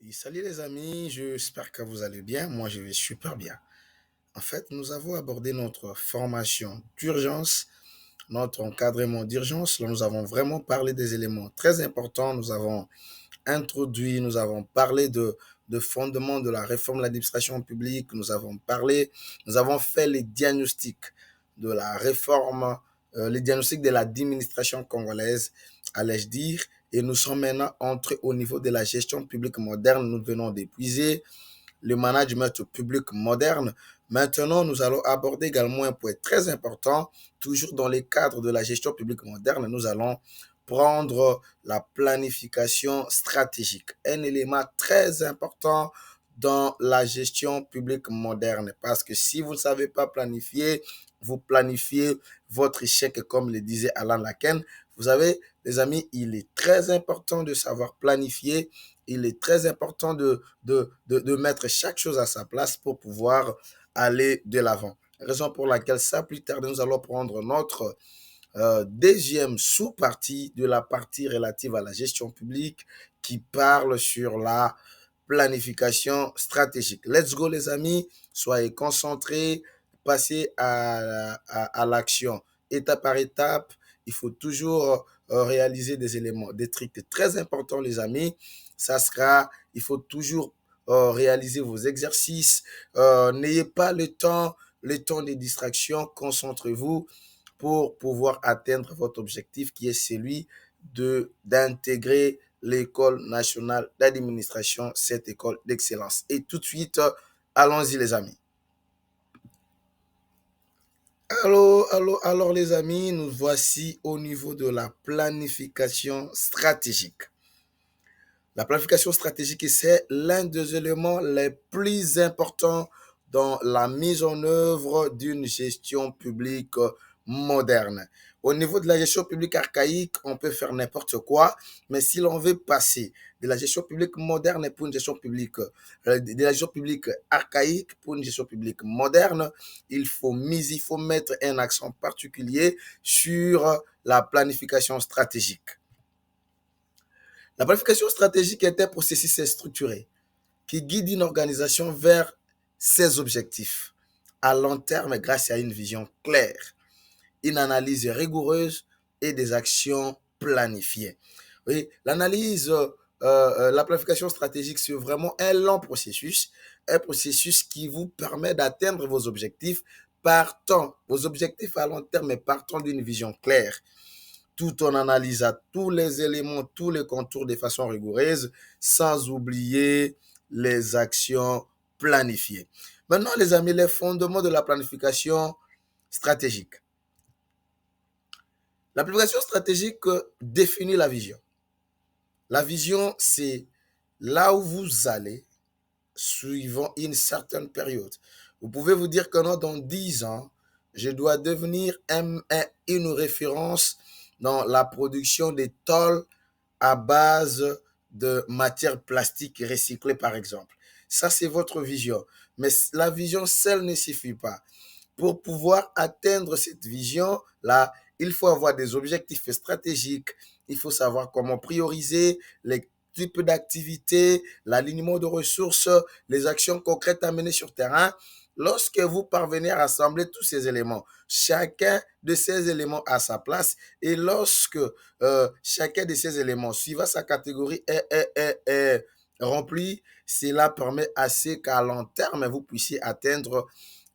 Et salut les amis, j'espère que vous allez bien. Moi, je vais super bien. En fait, nous avons abordé notre formation d'urgence, notre encadrement d'urgence. Là, nous avons vraiment parlé des éléments très importants. Nous avons introduit, nous avons parlé de fondements de la réforme de l'administration publique. Nous avons fait les diagnostics de la réforme, les diagnostics de l'administration congolaise, allais-je dire. Et nous sommes maintenant entrés au niveau de la gestion publique moderne. Nous venons d'épuiser le management public moderne. Maintenant, nous allons aborder également un point très important, toujours dans le cadre de la gestion publique moderne. Nous allons prendre la planification stratégique, un élément très important dans la gestion publique moderne, parce que si vous ne savez pas planifier, vous planifiez votre échec, comme le disait Alan Laken. Vous savez, les amis, il est très important de savoir planifier. Il est très important de mettre chaque chose à sa place pour pouvoir aller de l'avant. Raison pour laquelle, ça plus tard, nous allons prendre notre deuxième sous-partie de la partie relative à la gestion publique qui parle sur la planification stratégique. Let's go les amis, soyez concentrés, passez à l'action étape par étape. Il faut toujours réaliser des éléments, des trucs très importants les amis. Il faut toujours réaliser vos exercices. N'ayez pas le temps des distractions, concentrez-vous pour pouvoir atteindre votre objectif qui est celui d'intégrer l'école nationale d'administration, cette école d'excellence. Et tout de suite, allons-y les amis. Alors les amis, nous voici au niveau de la planification stratégique. La planification stratégique, c'est l'un des éléments les plus importants dans la mise en œuvre d'une gestion publique moderne. Au niveau de la gestion publique archaïque, on peut faire n'importe quoi, mais si l'on veut passer de la gestion publique moderne pour une gestion publique, de la gestion publique archaïque pour une gestion publique moderne, il faut mettre un accent particulier sur la planification stratégique. La planification stratégique est un processus structuré qui guide une organisation vers ses objectifs à long terme grâce à une vision claire, une analyse rigoureuse et des actions planifiées. Oui, la planification stratégique, c'est vraiment un long un processus qui vous permet d'atteindre vos objectifs à long terme et partant d'une vision claire, tout en analysant tous les éléments, tous les contours de façon rigoureuse, sans oublier les actions planifiées. Maintenant, les amis, les fondements de la planification stratégique. La planification stratégique définit la vision. La vision, c'est là où vous allez suivant une certaine période. Vous pouvez vous dire que non, dans 10 ans, je dois devenir une référence dans la production des tôles à base de matières plastiques recyclées, par exemple. Ça, c'est votre vision. Mais la vision seule ne suffit pas. Pour pouvoir atteindre cette vision-là, il faut avoir des objectifs stratégiques. Il faut savoir comment prioriser les types d'activités, l'alignement de ressources, les actions concrètes à mener sur terrain. Lorsque vous parvenez à rassembler tous ces éléments, chacun de ces éléments a sa place, et lorsque chacun de ces éléments, suivant sa catégorie, est rempli, cela permet à ce qu'à long terme, vous puissiez atteindre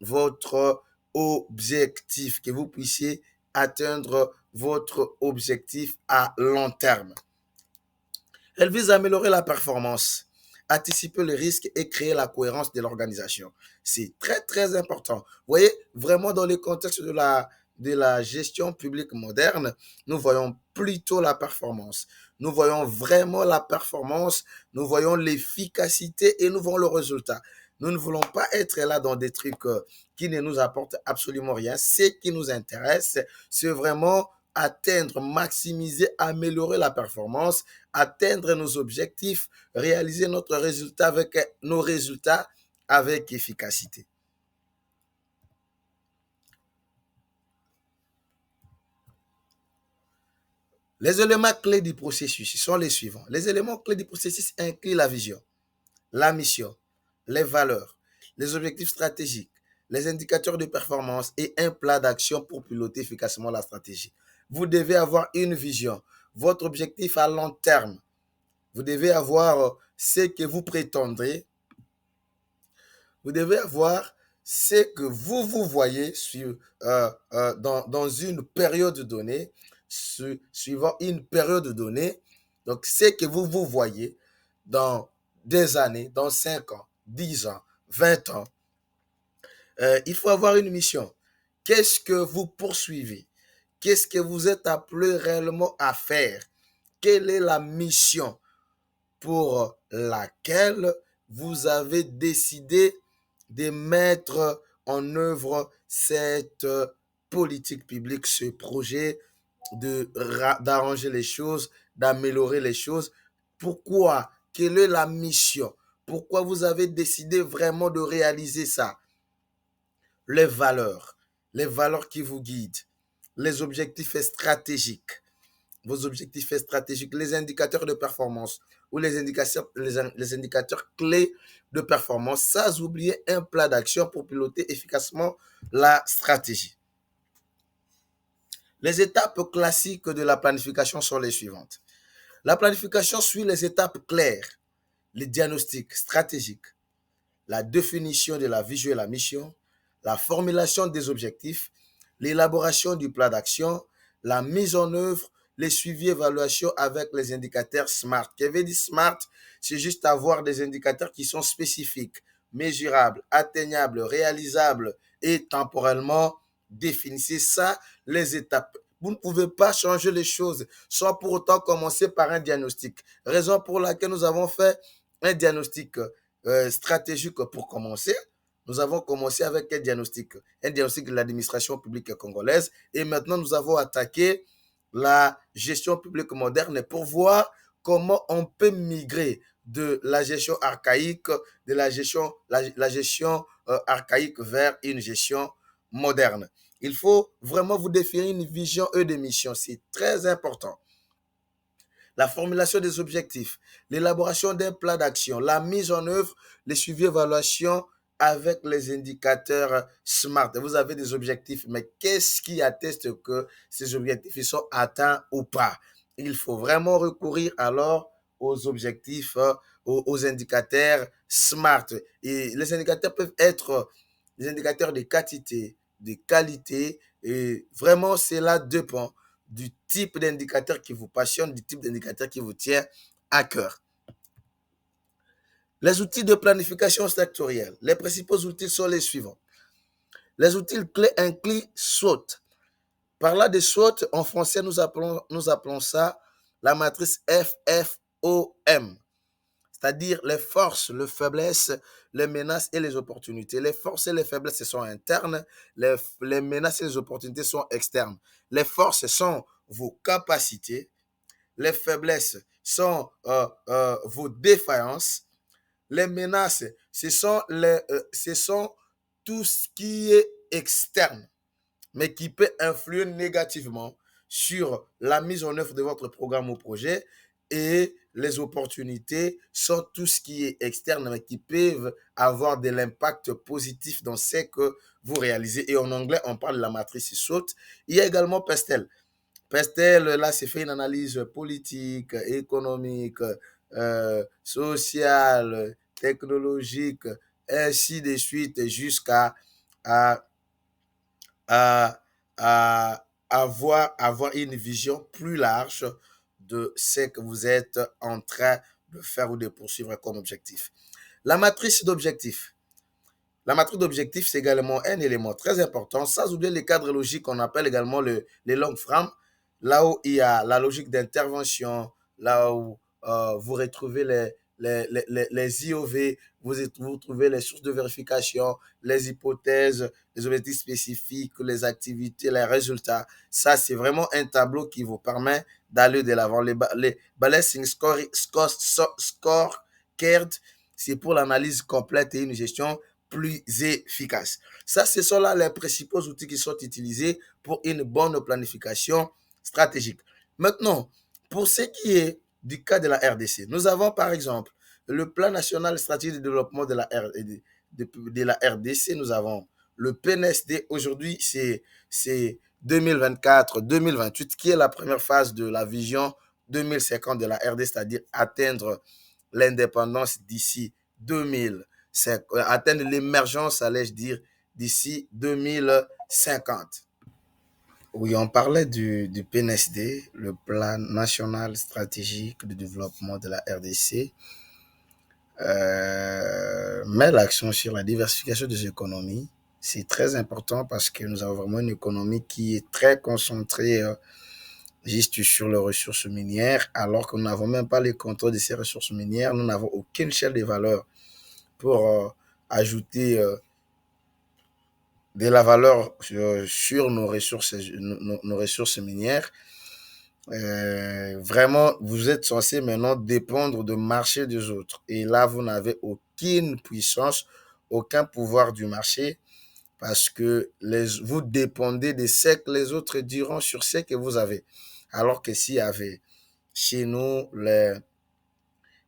votre objectif, que vous puissiez atteindre votre objectif à long terme. Elle vise à améliorer la performance, anticiper les risques et créer la cohérence de l'organisation. C'est très, très important. Vous voyez, vraiment dans le contexte de la gestion publique moderne, nous voyons plutôt la performance. Nous voyons vraiment la performance, nous voyons l'efficacité et nous voyons le résultat. Nous ne voulons pas être là dans des trucs qui ne nous apportent absolument rien. Ce qui nous intéresse, c'est vraiment atteindre, maximiser, améliorer la performance, atteindre nos objectifs, réaliser nos résultats avec efficacité. Les éléments clés du processus sont les suivants. Les éléments clés du processus incluent la vision. la mission, les valeurs, les objectifs stratégiques, les indicateurs de performance et un plan d'action pour piloter efficacement la stratégie. Vous devez avoir une vision, votre objectif à long terme. Vous devez avoir ce que vous prétendrez. Vous devez avoir ce que vous voyez dans une période donnée, suivant une période donnée. Donc, ce que vous voyez dans des années, dans 5 ans, 10 ans, 20 ans. Il faut avoir une mission. Qu'est-ce que vous poursuivez? Qu'est-ce que vous êtes appelé réellement à faire? Quelle est la mission pour laquelle vous avez décidé de mettre en œuvre cette politique publique, ce projet d'arranger les choses, d'améliorer les choses? Pourquoi? Quelle est la mission? Pourquoi vous avez décidé vraiment de réaliser ça? Les valeurs qui vous guident, les objectifs stratégiques, vos objectifs stratégiques, les indicateurs de performance ou les indicateurs clés de performance, sans oublier un plan d'action pour piloter efficacement la stratégie. Les étapes classiques de la planification sont les suivantes. La planification suit les étapes claires, les diagnostics stratégiques, la définition de la vision et la mission, la formulation des objectifs, l'élaboration du plan d'action, la mise en œuvre, les suivis et évaluations avec les indicateurs SMART. Qu'est-ce que veut dire SMART? C'est juste avoir des indicateurs qui sont spécifiques, mesurables, atteignables, réalisables et temporellement définis. C'est ça les étapes. Vous ne pouvez pas changer les choses sans pour autant commencer par un diagnostic. Raison pour laquelle nous avons fait un diagnostic stratégique pour commencer. Nous avons commencé avec un diagnostic de l'administration publique congolaise et maintenant nous avons attaqué la gestion publique moderne pour voir comment on peut migrer de la gestion archaïque, de la gestion archaïque vers une gestion moderne. Il faut vraiment vous définir une vision et des missions, c'est très important. La formulation des objectifs, l'élaboration d'un plan d'action, la mise en œuvre, les suivis et évaluations avec les indicateurs SMART. Vous avez des objectifs, mais qu'est-ce qui atteste que ces objectifs sont atteints ou pas? Il faut vraiment recourir alors aux objectifs, aux indicateurs SMART. Et les indicateurs peuvent être des indicateurs de quantité, de qualité, et vraiment cela dépend du type d'indicateur qui vous passionne, du type d'indicateur qui vous tient à cœur. Les outils de planification sectorielle. Les principaux outils sont les suivants. Les outils clés incluent SWOT. Par là de SWOT, en français, nous appelons ça la matrice FFOM, c'est-à-dire les forces, les faiblesses, les menaces et les opportunités. Les forces et les faiblesses sont internes, les menaces et les opportunités sont externes. Les forces sont vos capacités, les faiblesses sont vos défaillances, les menaces, ce sont tout ce qui est externe, mais qui peut influer négativement sur la mise en œuvre de votre programme ou projet. Et les opportunités sont tout ce qui est externe, mais qui peuvent avoir de l'impact positif dans ce que vous réalisez. Et en anglais, on parle de la matrice SWOT. Il y a également PESTEL. PESTEL, là, c'est fait une analyse politique, économique, sociale, technologique, ainsi de suite, jusqu'à à, à, avoir une vision plus large de ce que vous êtes en train de faire ou de poursuivre comme objectif. La matrice d'objectifs. La matrice d'objectifs, c'est également un élément très important, sans oublier les cadres logiques qu'on appelle également les longues frames, là où il y a la logique d'intervention, là où vous retrouvez les IOV, vous trouvez les sources de vérification, les hypothèses, les objectifs spécifiques, les activités, les résultats. Ça, c'est vraiment un tableau qui vous permet d'aller de l'avant. Les Balancing Scorecard, c'est pour l'analyse complète et une gestion plus efficace. Ça, ce sont là les principaux outils qui sont utilisés pour une bonne planification stratégique. Maintenant, pour ce qui est du cas de la RDC, nous avons par exemple le plan national stratégique de développement de la RDC, nous avons le PNSD. Aujourd'hui, c'est 2024-2028 qui est la première phase de la vision 2050 de la RDC, c'est-à-dire atteindre l'indépendance d'ici 2005, atteindre l'émergence, allais-je dire, d'ici 2050. Oui, on parlait du PNSD, le Plan national stratégique de développement de la RDC, met l'accent sur la diversification des économies. C'est très important parce que nous avons vraiment une économie qui est très concentrée juste sur les ressources minières, alors que nous n'avons même pas le contrôle de ces ressources minières. Nous n'avons aucune chaîne de valeur pour ajouter de la valeur sur nos ressources minières. Vraiment, vous êtes censé maintenant dépendre de marché des autres. Et là, vous n'avez aucune puissance, aucun pouvoir du marché parce que vous dépendez de ce que les autres diront sur ce que vous avez. Alors que s'il y avait chez nous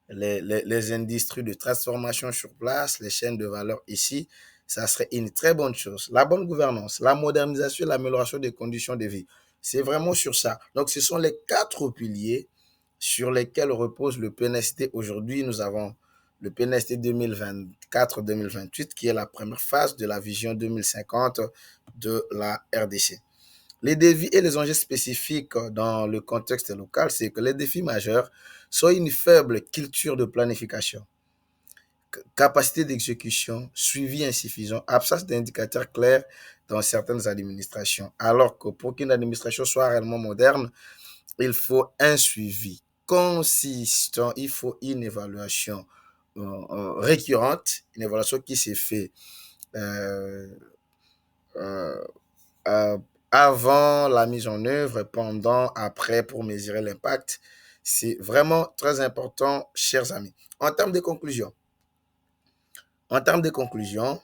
les industries de transformation sur place, les chaînes de valeur ici, ça serait une très bonne chose. La bonne gouvernance, la modernisation et l'amélioration des conditions de vie. C'est vraiment sur ça. Donc, ce sont les 4 piliers sur lesquels repose le PNST. Aujourd'hui, nous avons le PNST 2024-2028, qui est la première phase de la vision 2050 de la RDC. Les défis et les enjeux spécifiques dans le contexte local, c'est que les défis majeurs sont une faible culture de planification, capacité d'exécution, suivi insuffisant, absence d'indicateurs clairs dans certaines administrations. Alors que pour qu'une administration soit réellement moderne, il faut un suivi consistant, il faut une évaluation récurrente, une évaluation qui s'est faite euh, euh, euh, avant la mise en œuvre, pendant, après, pour mesurer l'impact. C'est vraiment très important, chers amis. En termes de conclusion, en termes de conclusion,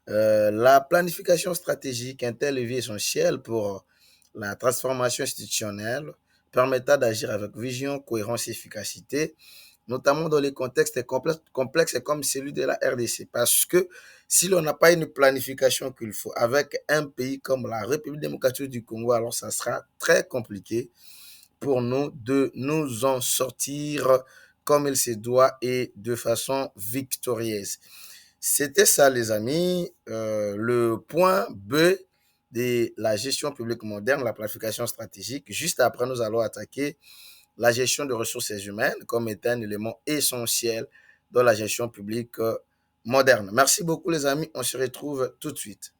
la planification stratégique est un levier essentiel pour la transformation institutionnelle, permettant d'agir avec vision, cohérence et efficacité, notamment dans les contextes complexes comme celui de la RDC. Parce que si l'on n'a pas une planification qu'il faut avec un pays comme la République démocratique du Congo, alors ça sera très compliqué pour nous de nous en sortir comme il se doit et de façon victorieuse. C'était ça, les amis, le point B de la gestion publique moderne, la planification stratégique. Juste après, nous allons attaquer la gestion de ressources humaines comme étant un élément essentiel dans la gestion publique moderne. Merci beaucoup, les amis. On se retrouve tout de suite.